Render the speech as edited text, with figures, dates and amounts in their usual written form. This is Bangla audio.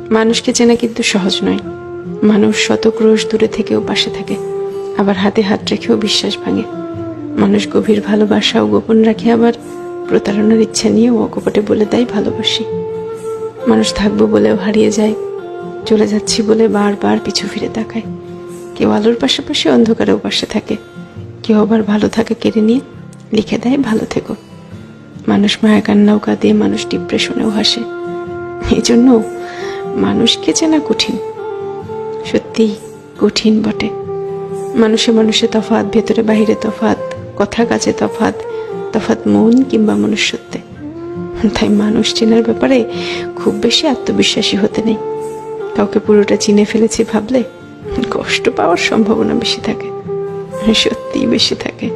মানুষকে চেনা কিন্তু সহজ নয়। মানুষ শত ক্রোশ দূরে থেকেও পাশে থাকে, আবার হাতে হাত রেখেও বিশ্বাস ভাঙে। মানুষ গভীর ভালোবাসাও গোপন রাখে, আবার প্রতারণার ইচ্ছা নিয়েও অকপটে বলে দেয় ভালোবাসি। মানুষ থাকবো বলেও হারিয়ে যায়, চলে যাচ্ছি বলে বারবার পিছু ফিরে তাকায়। কেউ আলোর পাশাপাশি অন্ধকারেও পাশে থাকে, কেউ আবার ভালো থাকা কেড়ে নিয়ে লিখে দেয় ভালো থেকো। মানুষ মায়া কান্নাও কাঁদে, মানুষ ডিপ্রেশনেও হাসে। এই জন্য মানুষকে চেনা কঠিন, সত্যি কঠিন বটে। মানুষে মানুষে তফাৎ, ভেতরে বাহিরে তফাৎ, কথা কাজে তফাৎ, তফাৎ মন কিংবা মনুষ্যত্বে। তাই মানুষ চেনার ব্যাপারে খুব বেশি আত্মবিশ্বাসী হতে নেই। কাউকে পুরোটা চিনে ফেলেছি ভাবলে কষ্ট পাওয়ার সম্ভাবনা বেশি থাকে, সত্যিই বেশি থাকে।